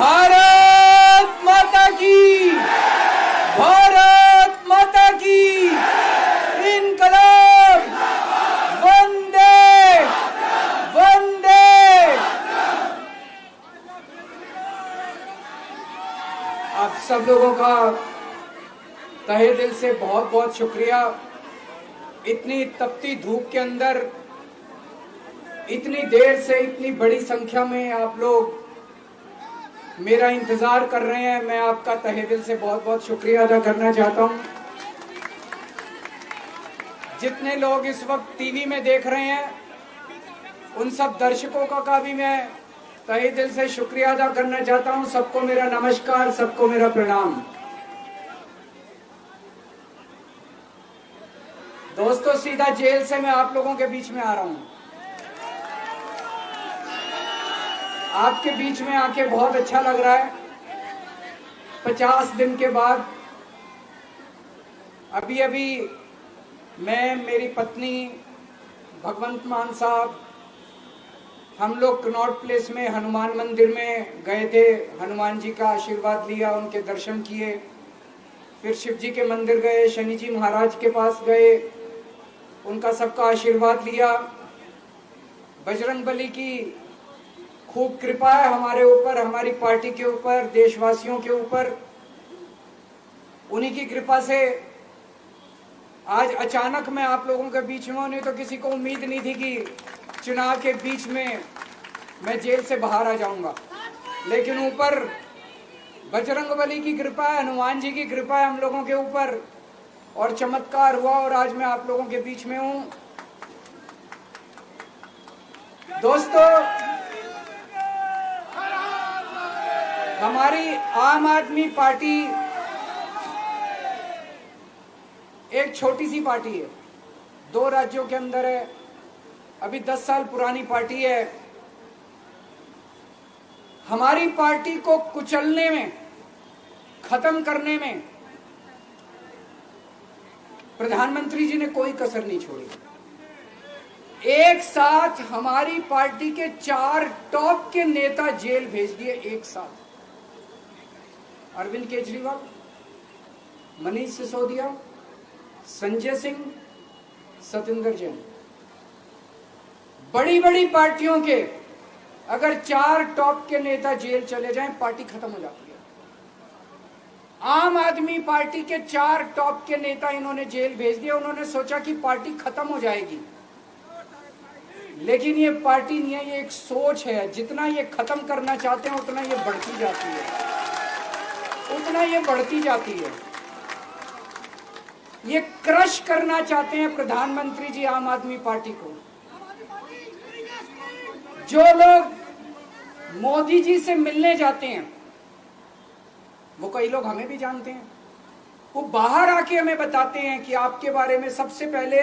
भारत माता की, भारत माता की, इनकलाब, वंदे वंदे। आप सब लोगों का तहे दिल से बहुत बहुत शुक्रिया। इतनी तपती धूप के अंदर इतनी देर से इतनी बड़ी संख्या में आप लोग मेरा इंतजार कर रहे हैं। मैं आपका तहे दिल से बहुत बहुत शुक्रिया अदा करना चाहता हूं। जितने लोग इस वक्त टीवी में देख रहे हैं उन सब दर्शकों का भी मैं तहे दिल से शुक्रिया अदा करना चाहता हूं। सबको मेरा नमस्कार, सबको मेरा प्रणाम। दोस्तों, सीधा जेल से मैं आप लोगों के बीच में आ रहा हूं। आपके बीच में आके बहुत अच्छा लग रहा है। 50 दिन के बाद अभी मैं, मेरी पत्नी भगवंत मान साहब, हम लोग कनॉट प्लेस में हनुमान मंदिर में गए थे। हनुमान जी का आशीर्वाद लिया, उनके दर्शन किए। फिर शिव जी के मंदिर गए, शनि जी महाराज के पास गए, उनका सबका आशीर्वाद लिया। बजरंगबली की खूब कृपा है हमारे ऊपर, हमारी पार्टी के ऊपर, देशवासियों के ऊपर। उन्हीं की कृपा से आज अचानक मैं आप लोगों के बीच में हूं। नहीं तो किसी को उम्मीद नहीं थी कि चुनाव के बीच में मैं जेल से बाहर आ जाऊंगा। लेकिन ऊपर बजरंगबली की कृपा है, हनुमान जी की कृपा है हम लोगों के ऊपर, और चमत्कार हुआ और आज मैं आप लोगों के बीच में हूं। दोस्तों, हमारी आम आदमी पार्टी एक छोटी सी पार्टी है, 2 राज्यों के अंदर है, अभी 10 साल पुरानी पार्टी है। हमारी पार्टी को कुचलने में, खत्म करने में प्रधानमंत्री जी ने कोई कसर नहीं छोड़ी। एक साथ हमारी पार्टी के 4 टॉप के नेता जेल भेज दिए एक साथ। अरविंद केजरीवाल, मनीष सिसोदिया, संजय सिंह, सतिंदर जैन। बड़ी बड़ी पार्टियों के अगर 4 टॉप के नेता जेल चले जाएं, पार्टी खत्म हो जाती है। आम आदमी पार्टी के 4 टॉप के नेता इन्होंने जेल भेज दिया। उन्होंने सोचा कि पार्टी खत्म हो जाएगी, लेकिन ये पार्टी नहीं है, ये एक सोच है। जितना ये खत्म करना चाहते हैं उतना ये बढ़ती जाती है, उतना ये बढ़ती जाती है। ये क्रश करना चाहते हैं प्रधानमंत्री जी आम आदमी पार्टी को। जो लोग मोदी जी से मिलने जाते हैं, वो कई लोग हमें भी जानते हैं, वो बाहर आके हमें बताते हैं कि आपके बारे में सबसे पहले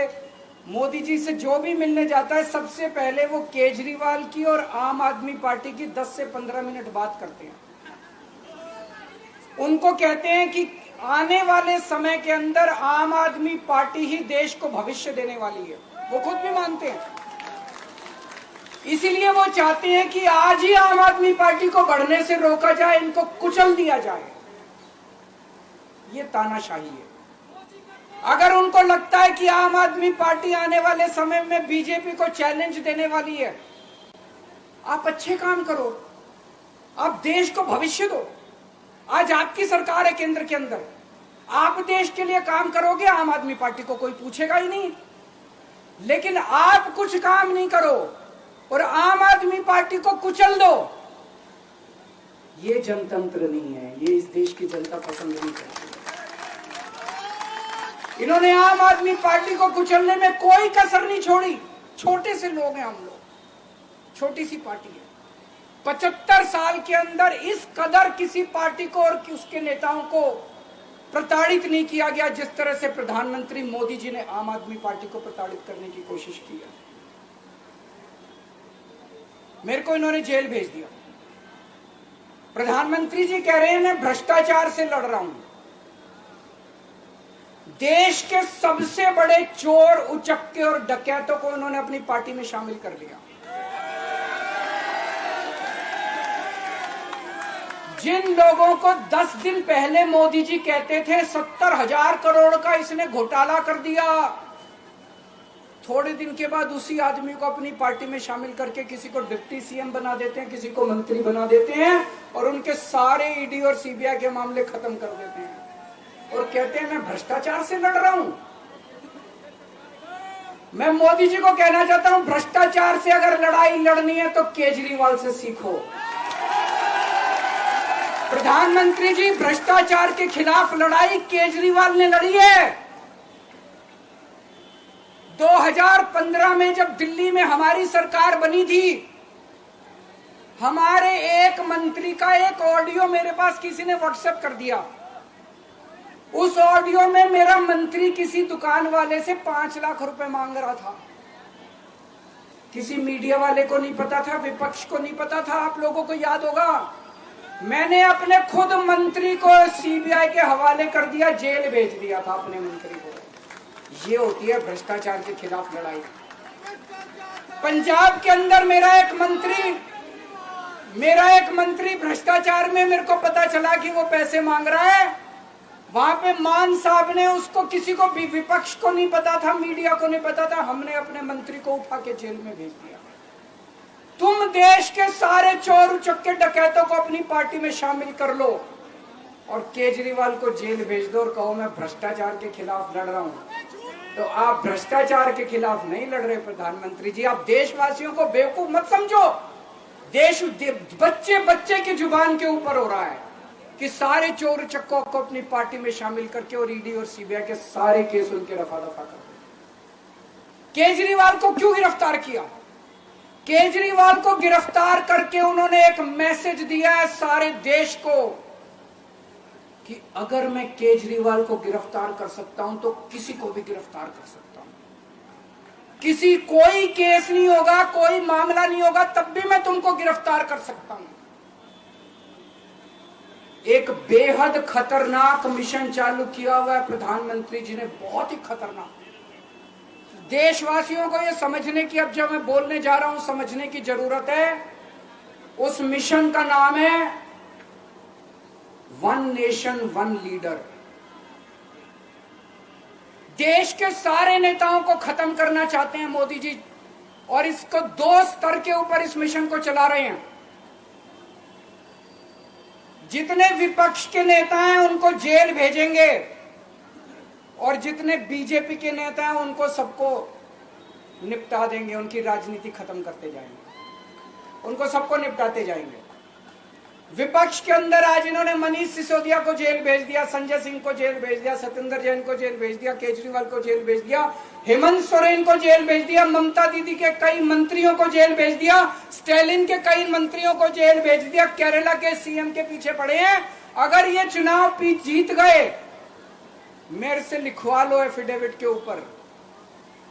मोदी जी से जो भी मिलने जाता है, सबसे पहले वो केजरीवाल की और आम आदमी पार्टी की 10 से 15 मिनट बात करते हैं। उनको कहते हैं कि आने वाले समय के अंदर आम आदमी पार्टी ही देश को भविष्य देने वाली है। वो खुद भी मानते हैं। इसीलिए वो चाहते हैं कि आज ही आम आदमी पार्टी को बढ़ने से रोका जाए, इनको कुचल दिया जाए। ये तानाशाही है। अगर उनको लगता है कि आम आदमी पार्टी आने वाले समय में बीजेपी को चैलेंज देने वाली है, आप अच्छे काम करो, आप देश को भविष्य दो। आज आपकी सरकार है केंद्र के अंदर, आप देश के लिए काम करोगे, आम आदमी पार्टी को कोई पूछेगा ही नहीं। लेकिन आप कुछ काम नहीं करो और आम आदमी पार्टी को कुचल दो, ये जनतंत्र नहीं है, ये इस देश की जनता पसंद नहीं करती। इन्होंने आम आदमी पार्टी को कुचलने में कोई कसर नहीं छोड़ी। छोटे से लोग हैं हम लोग, छोटी सी पार्टी है। 75 साल के अंदर इस कदर किसी पार्टी को और उसके नेताओं को प्रताड़ित नहीं किया गया जिस तरह से प्रधानमंत्री मोदी जी ने आम आदमी पार्टी को प्रताड़ित करने की कोशिश की है। मेरे को इन्होंने जेल भेज दिया। प्रधानमंत्री जी कह रहे हैं मैं भ्रष्टाचार से लड़ रहा हूं। देश के सबसे बड़े चोर, उचक्के और डकैतों को उन्होंने अपनी पार्टी में शामिल कर लिया। जिन लोगों को 10 दिन पहले मोदी जी कहते थे 70,000 करोड़ का इसने घोटाला कर दिया, थोड़े दिन के बाद उसी आदमी को अपनी पार्टी में शामिल करके किसी को डिप्टी सीएम बना देते हैं, किसी को मंत्री बना देते हैं और उनके सारे ईडी और सीबीआई के मामले खत्म कर देते हैं और कहते हैं मैं भ्रष्टाचार से लड़ रहा हूं। मैं मोदी जी को कहना चाहता हूं, भ्रष्टाचार से अगर लड़ाई लड़नी है तो केजरीवाल से सीखो। प्रधानमंत्री जी, भ्रष्टाचार के खिलाफ लड़ाई केजरीवाल ने लड़ी है। 2015 में जब दिल्ली में हमारी सरकार बनी थी, हमारे एक मंत्री का एक ऑडियो मेरे पास किसी ने व्हाट्सएप कर दिया। उस ऑडियो में मेरा मंत्री किसी दुकान वाले से 5 लाख रुपए मांग रहा था। किसी मीडिया वाले को नहीं पता था, विपक्ष को नहीं पता था। आप लोगों को याद होगा, मैंने अपने खुद मंत्री को सीबीआई के हवाले कर दिया, जेल भेज दिया था अपने मंत्री को। ये होती है भ्रष्टाचार के खिलाफ लड़ाई। पंजाब के अंदर मेरा एक मंत्री भ्रष्टाचार में, मेरे को पता चला कि वो पैसे मांग रहा है। वहां पे मान साहब ने उसको, किसी को भी, विपक्ष को नहीं पता था, मीडिया को नहीं पता था, हमने अपने मंत्री को उठा के जेल में भेज दिया। तुम देश के सारे चोर उचक्के डकैतों को अपनी पार्टी में शामिल कर लो और केजरीवाल को जेल भेज दो और कहो मैं भ्रष्टाचार के खिलाफ लड़ रहा हूं। तो आप भ्रष्टाचार के खिलाफ नहीं लड़ रहे प्रधानमंत्री जी। आप देशवासियों को बेवकूफ मत समझो। देश बच्चे बच्चे की जुबान के ऊपर हो रहा है कि सारे चोर चक्कों को अपनी पार्टी में शामिल करके और ईडी और सीबीआई के सारे केस उनके रफा दफा कर। केजरीवाल को क्यों गिरफ्तार किया? केजरीवाल को गिरफ्तार करके उन्होंने एक मैसेज दिया है सारे देश को कि अगर मैं केजरीवाल को गिरफ्तार कर सकता हूं तो किसी को भी गिरफ्तार कर सकता हूं। कोई केस नहीं होगा, कोई मामला नहीं होगा, तब भी मैं तुमको गिरफ्तार कर सकता हूं। एक बेहद खतरनाक मिशन चालू किया हुआ है प्रधानमंत्री जी ने, बहुत ही खतरनाक। देशवासियों को यह समझने की, अब जब मैं बोलने जा रहा हूं, समझने की जरूरत है। उस मिशन का नाम है वन नेशन वन लीडर। देश के सारे नेताओं को खत्म करना चाहते हैं मोदी जी और इसको 2 स्तर के ऊपर इस मिशन को चला रहे हैं। जितने विपक्ष के नेता हैं उनको जेल भेजेंगे और जितने बीजेपी के नेता हैं उनको सबको निपटा देंगे, उनकी राजनीति खत्म करते जाएंगे, उनको सबको निपटाते जाएंगे। विपक्ष के अंदर आज इन्होंने मनीष सिसोदिया को जेल भेज दिया, संजय सिंह को जेल भेज दिया, सत्येंद्र जैन को जेल भेज दिया, केजरीवाल को जेल भेज दिया, हेमंत सोरेन को जेल भेज दिया, ममता दीदी के कई मंत्रियों को जेल भेज दिया, स्टालिन के कई मंत्रियों को जेल भेज दिया, केरला के सीएम के पीछे पड़े हैं। अगर ये चुनाव जीत गए, मेरे से लिखवा लो एफिडेविट के ऊपर,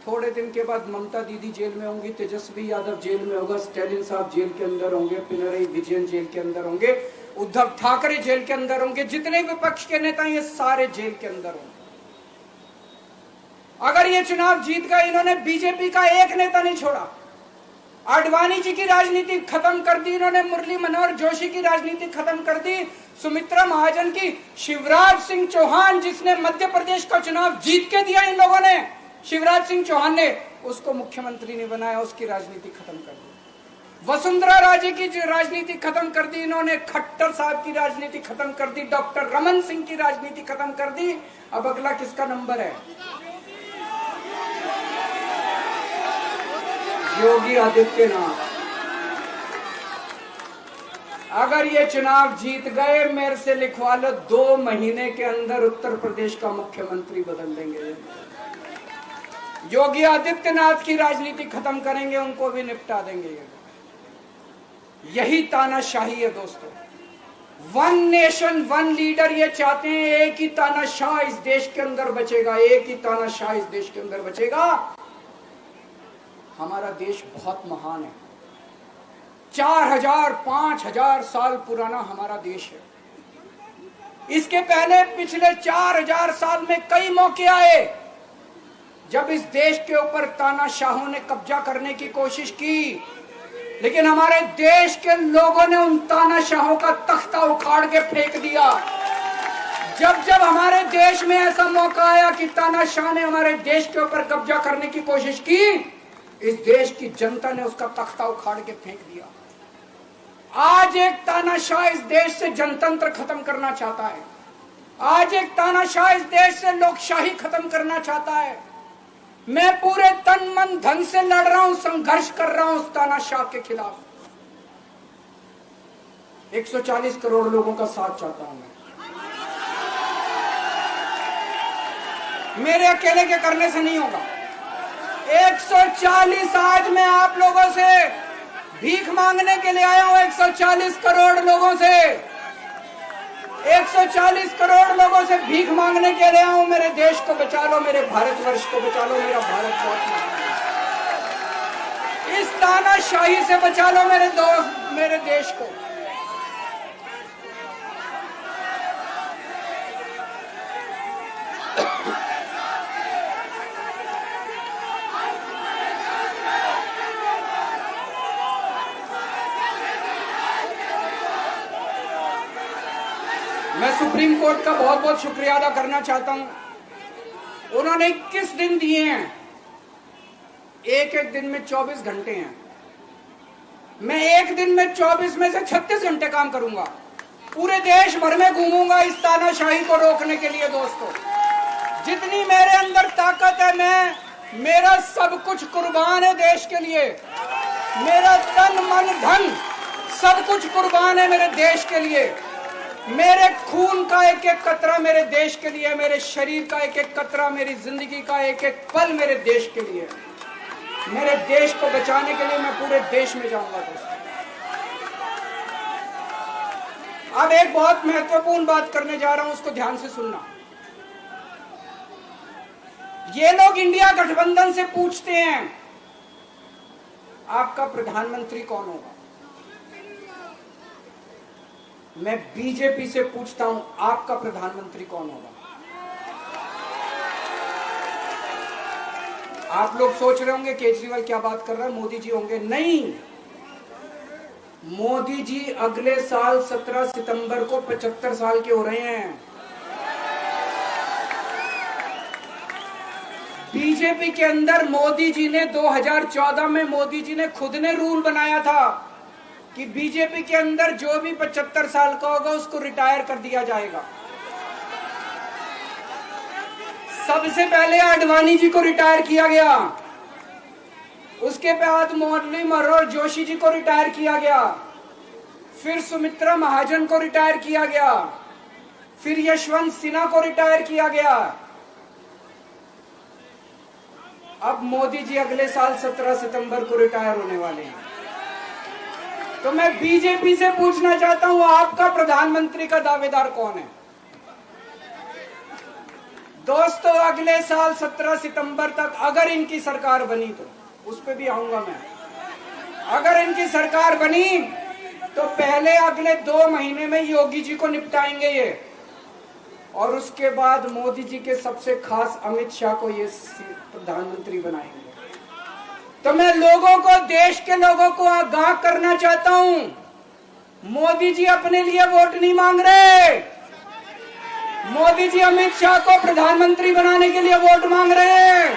थोड़े दिन के बाद ममता दीदी जेल में होंगी, तेजस्वी यादव जेल में होगा, स्टालिन साहब जेल के अंदर होंगे, पिनरई विजयन जेल के अंदर होंगे, उद्धव ठाकरे जेल के अंदर होंगे, जितने विपक्ष के नेता ये सारे जेल के अंदर होंगे। अगर ये चुनाव जीत गए, इन्होंने बीजेपी का एक नेता नहीं छोड़ा। आडवाणी जी की राजनीति खत्म कर दी इन्होंने, मुरली मनोहर जोशी की राजनीति खत्म कर दी, सुमित्रा महाजन की, शिवराज सिंह चौहान जिसने मध्य प्रदेश का चुनाव जीत के दिया, इन लोगों ने, शिवराज सिंह चौहान ने उसको मुख्यमंत्री नहीं बनाया, उसकी राजनीति खत्म कर दी। वसुंधरा राजे की राजनीति खत्म कर दी इन्होंने, खट्टर साहब की राजनीति खत्म कर दी, डॉक्टर रमन सिंह की राजनीति खत्म कर दी। अब अगला किसका नंबर है? योगी आदित्यनाथ। अगर ये चुनाव जीत गए, मेरे से लिखवा लो, 2 महीने के अंदर उत्तर प्रदेश का मुख्यमंत्री बदल देंगे। योगी आदित्यनाथ की राजनीति खत्म करेंगे, उनको भी निपटा देंगे। यही तानाशाही है दोस्तों। वन नेशन वन लीडर ये चाहते हैं, एक ही तानाशाह इस देश के अंदर बचेगा, एक ही तानाशाह इस देश के अंदर बचेगा। हमारा देश बहुत महान है, 4000 5000 साल पुराना हमारा देश है। इसके पहले पिछले 4000 साल में कई मौके आए जब इस देश के ऊपर तानाशाहों ने कब्जा करने की कोशिश की। लेकिन हमारे देश के लोगों ने उन तानाशाहों का तख्ता उखाड़ के फेंक दिया। जब जब हमारे देश में ऐसा मौका आया कि तानाशाह ने हमारे देश के ऊपर कब्जा करने की कोशिश की, इस देश की जनता ने उसका तख्ता उखाड़ के फेंक दिया। आज एक तानाशाह इस देश से जनतंत्र खत्म करना चाहता है। आज एक तानाशाह इस देश से लोकशाही खत्म करना चाहता है। मैं पूरे तन मन धन से लड़ रहा हूं, संघर्ष कर रहा हूं उस तानाशाह के खिलाफ। 140 करोड़ लोगों का साथ चाहता हूं मैं। मेरे अकेले के करने से नहीं होगा। 140 आज मैं आप लोगों से भीख मांगने के लिए आया हूं। 140 करोड़ लोगों से 140 करोड़ लोगों से भीख मांगने के लिए आया हूं। मेरे देश को बचा लो, मेरे भारतवर्ष को बचा लो, मेरा भारत बहुत इस तानाशाही से बचा लो मेरे दोस्त, मेरे देश को। मैं सुप्रीम कोर्ट का बहुत बहुत शुक्रिया अदा करना चाहता हूं। उन्होंने 21 दिन दिए हैं, एक एक दिन में 24 घंटे हैं। मैं एक दिन में 24 में से 36 घंटे काम करूंगा। पूरे देश भर में घूमूंगा इस तानाशाही को रोकने के लिए। दोस्तों, जितनी मेरे अंदर ताकत है, मेरा सब कुछ कुर्बान है देश के लिए। मेरा तन मन धन सब कुछ कुर्बान है मेरे देश के लिए। मेरे खून का एक एक कतरा मेरे देश के लिए, मेरे शरीर का एक एक कतरा, मेरी जिंदगी का एक एक पल मेरे देश के लिए। मेरे देश को बचाने के लिए मैं पूरे देश में जाऊंगा। दोस्तों, अब एक बहुत महत्वपूर्ण बात करने जा रहा हूं, उसको ध्यान से सुनना। ये लोग इंडिया गठबंधन से पूछते हैं आपका प्रधानमंत्री कौन होगा। मैं बीजेपी से पूछता हूं आपका प्रधानमंत्री कौन होगा। आप लोग सोच रहे होंगे केजरीवाल क्या बात कर रहा है, मोदी जी होंगे। नहीं, मोदी जी अगले साल 17 सितंबर को 75 साल के हो रहे हैं। बीजेपी के अंदर मोदी जी ने 2014 में मोदी जी ने खुद ने रूल बनाया था कि बीजेपी के अंदर जो भी 75 साल का होगा उसको रिटायर कर दिया जाएगा। सबसे पहले आडवाणी जी को रिटायर किया गया, उसके बाद मुरली मनोहर जोशी जी को रिटायर किया गया, फिर सुमित्रा महाजन को रिटायर किया गया, फिर यशवंत सिन्हा को रिटायर किया गया। अब मोदी जी अगले साल 17 सितंबर को रिटायर होने वाले हैं। तो मैं बीजेपी से पूछना चाहता हूं आपका प्रधानमंत्री का दावेदार कौन है। दोस्तों, अगले साल 17 सितंबर तक अगर इनकी सरकार बनी, तो उस पे भी आऊंगा मैं। अगर इनकी सरकार बनी तो पहले अगले 2 महीने में योगी जी को निपटाएंगे ये, और उसके बाद मोदी जी के सबसे खास अमित शाह को ये प्रधानमंत्री बनाएंगे। तो मैं लोगों को, देश के लोगों को आगाह करना चाहता हूं, मोदी जी अपने लिए वोट नहीं मांग रहे। मोदी जी अमित शाह को प्रधानमंत्री बनाने के लिए वोट मांग रहे हैं।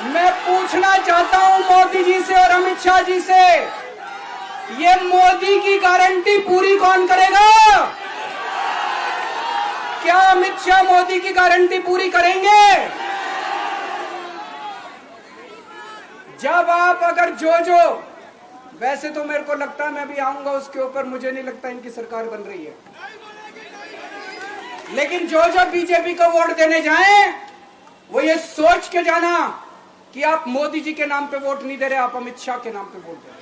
मैं पूछना चाहता हूं मोदी जी से और अमित शाह जी से, ये मोदी की गारंटी पूरी कौन करेगा? क्या अमित शाह मोदी की गारंटी पूरी करेंगे? जब आप अगर जो वैसे तो मेरे को लगता है मैं भी आऊंगा उसके ऊपर, मुझे नहीं लगता इनकी सरकार बन रही है, लेकिन जो बीजेपी को वोट देने जाएं वो ये सोच के जाना कि आप मोदी जी के नाम पे वोट नहीं दे रहे, आप अमित शाह के नाम पे वोट दे रहे।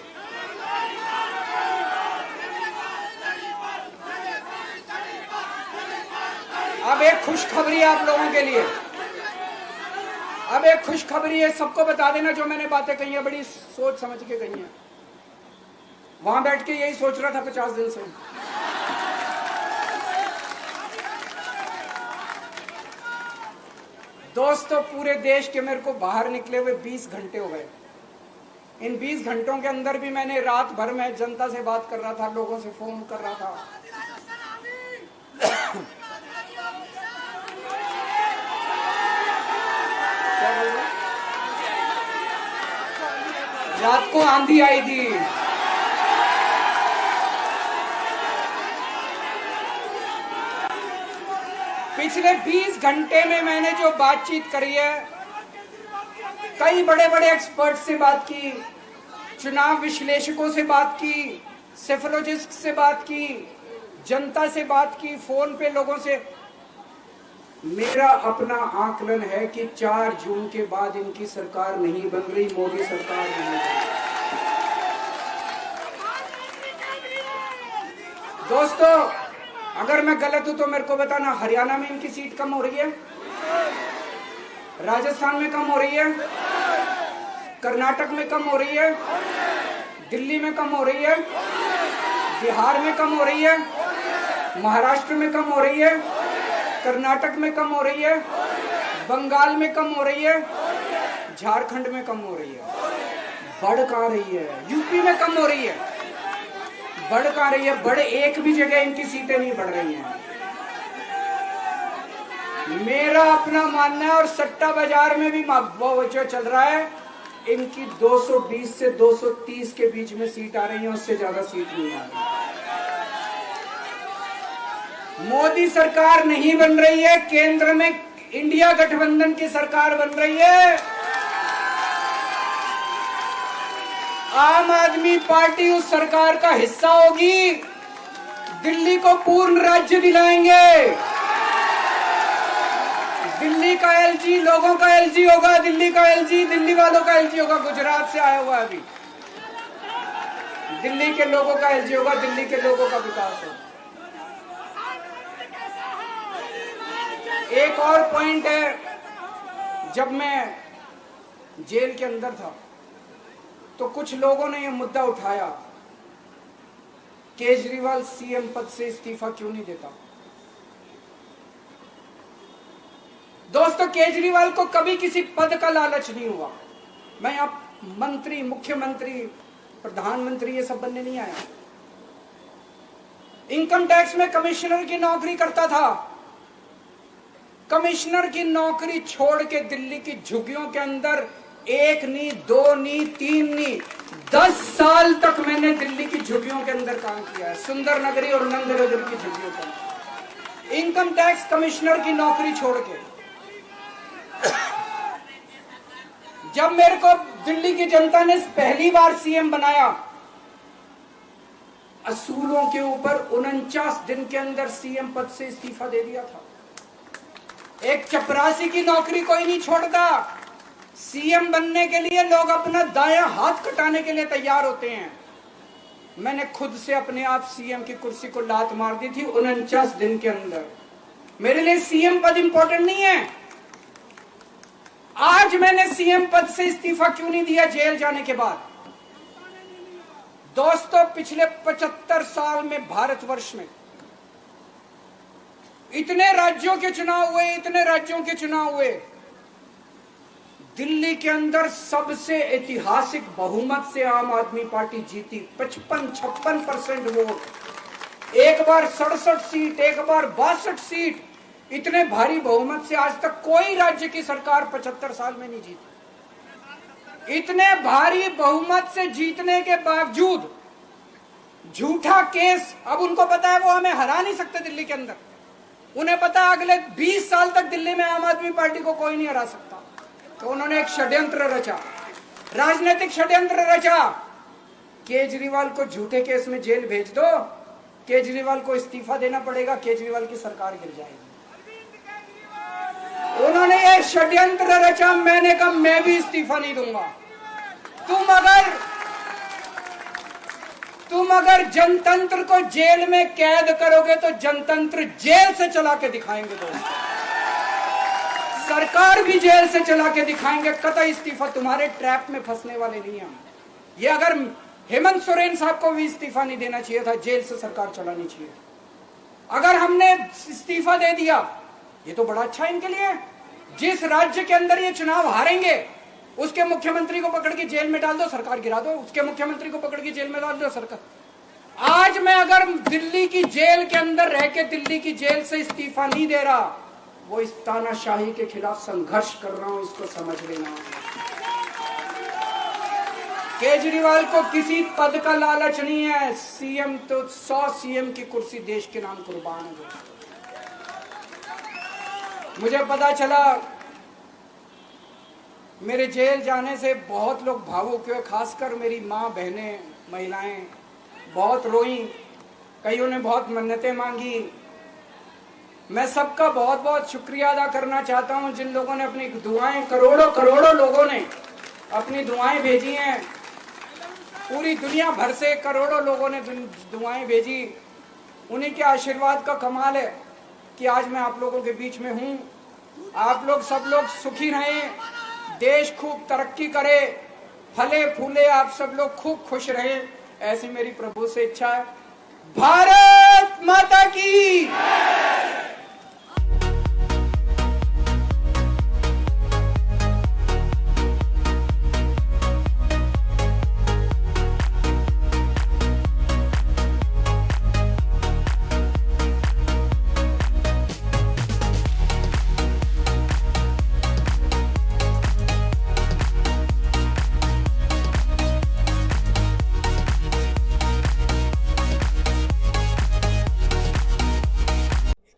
अब एक खुशखबरी है आप लोगों के लिए, अब एक खुशखबरी है, सबको बता देना जो मैंने बातें कही है बड़ी सोच समझ के कही है। वहां बैठ के यही सोच रहा था 50 दिन से। दोस्तों, पूरे देश के मेरे को बाहर निकले हुए 20 घंटे हो गए। इन 20 घंटों के अंदर भी मैंने रात भर में जनता से बात कर रहा था, लोगों से फोन कर रहा था। रात को आंधी आई थी, पिछले 20 घंटे में मैंने जो बातचीत करी है, कई बड़े बड़े एक्सपर्ट से बात की, चुनाव विश्लेषकों से बात की, सेफोलॉजिस्ट से बात की, जनता से बात की, फोन पे लोगों से। मेरा अपना आकलन है कि 4 जून के बाद इनकी सरकार नहीं बन रही, मोदी सरकार नहीं बन रही। दोस्तों, अगर मैं गलत हूं तो मेरे को बताना। हरियाणा में इनकी सीट कम हो रही है, राजस्थान में कम हो रही है, कर्नाटक में कम हो रही है, दिल्ली में कम हो रही है, बिहार में कम हो रही है, महाराष्ट्र में कम हो रही है, कर्नाटक में कम हो रही है, बंगाल में कम हो रही है, झारखंड में कम हो रही है। बढ़ कहां रही है? यूपी में कम हो रही है, बढ़ कहां रही है? बड़े एक भी जगह इनकी सीटें नहीं बढ़ रही हैं। मेरा अपना मानना है, और सट्टा बाजार में भी जो चल रहा है, इनकी 220 से 230 के बीच में सीट आ रही है, उससे ज्यादा सीट नहीं आ रही। मोदी सरकार नहीं बन रही है, केंद्र में इंडिया गठबंधन की सरकार बन रही है। आम आदमी पार्टी उस सरकार का हिस्सा होगी। दिल्ली को पूर्ण राज्य दिलाएंगे। दिल्ली का एलजी लोगों का एलजी होगा, दिल्ली का एलजी दिल्ली वालों का एलजी होगा। गुजरात से आया हुआ अभी, दिल्ली के लोगों का एलजी होगा, दिल्ली के लोगों का विकास होगा। एक और पॉइंट है, जब मैं जेल के अंदर था तो कुछ लोगों ने यह मुद्दा उठाया, केजरीवाल सीएम पद से इस्तीफा क्यों नहीं देता। दोस्तों, केजरीवाल को कभी किसी पद का लालच नहीं हुआ। मैं अब मंत्री, मुख्यमंत्री, प्रधानमंत्री ये सब बनने नहीं आया। इनकम टैक्स में कमिश्नर की नौकरी करता था। कमिश्नर की नौकरी छोड़ के दिल्ली की झुग्गियों के अंदर 1 नहीं, 2 नहीं, 3 नहीं, 10 साल तक मैंने दिल्ली की झुग्गियों के अंदर काम किया है, सुंदर नगरी और नंदनगर की झुग्गियों के अंदर। इनकम टैक्स कमिश्नर की नौकरी छोड़ के जब मेरे को दिल्ली की जनता ने पहली बार सीएम बनाया, असूलों के ऊपर 49 दिन के अंदर सीएम पद से इस्तीफा दे दिया था। एक चपरासी की नौकरी कोई नहीं छोड़ता। सीएम बनने के लिए लोग अपना दायां हाथ कटाने के लिए तैयार होते हैं। मैंने खुद से अपने आप सीएम की कुर्सी को लात मार दी थी 49 दिन के अंदर। मेरे लिए सीएम पद इंपॉर्टेंट नहीं है। आज मैंने सीएम पद से इस्तीफा क्यों नहीं दिया जेल जाने के बाद? दोस्तों, पिछले 75 साल में भारतवर्ष में इतने राज्यों के चुनाव हुए, इतने राज्यों के चुनाव हुए, दिल्ली के अंदर सबसे ऐतिहासिक बहुमत से आम आदमी पार्टी जीती। 55-56% वोट, एक बार 67 सीट, एक बार 62 सीट। इतने भारी बहुमत से आज तक कोई राज्य की सरकार 75 साल में नहीं जीती। इतने भारी बहुमत से जीतने के बावजूद झूठा केस, अब उनको पता है वो हमें हरा नहीं सकते दिल्ली के अंदर। उन्हें पता है अगले 20 साल तक दिल्ली में आम आदमी पार्टी को कोई नहीं हरा सकता। तो उन्होंने एक षड्यंत्र रचा, राजनीतिक षड्यंत्र रचा। केजरीवाल को झूठे केस में जेल भेज दो, केजरीवाल को इस्तीफा देना पड़ेगा, केजरीवाल की सरकार गिर जाएगी। उन्होंने ये षड्यंत्र रचा। मैंने कहा मैं भी इस्तीफा नहीं दूंगा। तुम अगर जनतंत्र को जेल में कैद करोगे तो जनतंत्र जेल से चला के दिखाएंगे। दोस्तों, सरकार भी जेल से चला के दिखाएंगे। कतई इस्तीफा, तुम्हारे ट्रैप में फंसने वाले नहीं हम। ये अगर हेमंत सोरेन साहब को भी इस्तीफा नहीं देना चाहिए था, जेल से सरकार चलानी चाहिए। अगर हमने इस्तीफा दे दिया, ये तो बड़ा अच्छा इनके लिए। जिस राज्य के अंदर ये चुनाव हारेंगे उसके मुख्यमंत्री को पकड़ के जेल में डाल दो, सरकार गिरा दो। उसके मुख्यमंत्री को पकड़ के जेल में डाल दो, सरकार। आज मैं अगर दिल्ली की जेल के अंदर रह के दिल्ली की जेल से इस्तीफा नहीं दे रहा, वो इस तानाशाही के खिलाफ संघर्ष कर रहा हूं, इसको समझ लेना। केजरीवाल को किसी पद का लालच नहीं है। सीएम तो 100 सीएम की कुर्सी देश के नाम कुर्बान है। मुझे पता चला मेरे जेल जाने से बहुत लोग भावुक हुए, खासकर मेरी माँ, बहनें, महिलाएं बहुत रोई, कईयों ने बहुत मन्नतें मांगी। मैं सबका बहुत बहुत शुक्रिया अदा करना चाहता हूं जिन लोगों ने अपनी दुआएं, करोड़ों लोगों ने अपनी दुआएं भेजी हैं। पूरी दुनिया भर से करोड़ों लोगों ने दुआएं भेजी। उन्हीं के आशीर्वाद का कमाल है कि आज मैं आप लोगों के बीच में हूं। आप लोग सब लोग सुखी रहें, देश खूब तरक्की करे, फले फूले, आप सब लोग खूब खुश रहें, ऐसी मेरी प्रभु से इच्छा है। भारत माता की।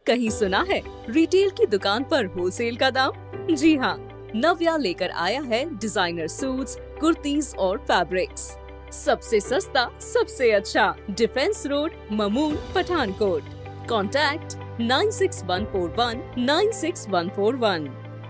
कहीं सुना है रिटेल की दुकान पर होलसेल का दाम? जी हाँ, नव्या लेकर आया है डिजाइनर सूट्स, कुर्तीज और फैब्रिक्स। सबसे सस्ता, सबसे अच्छा, defence road, Mamun, Pathankot. Contact 9614196141।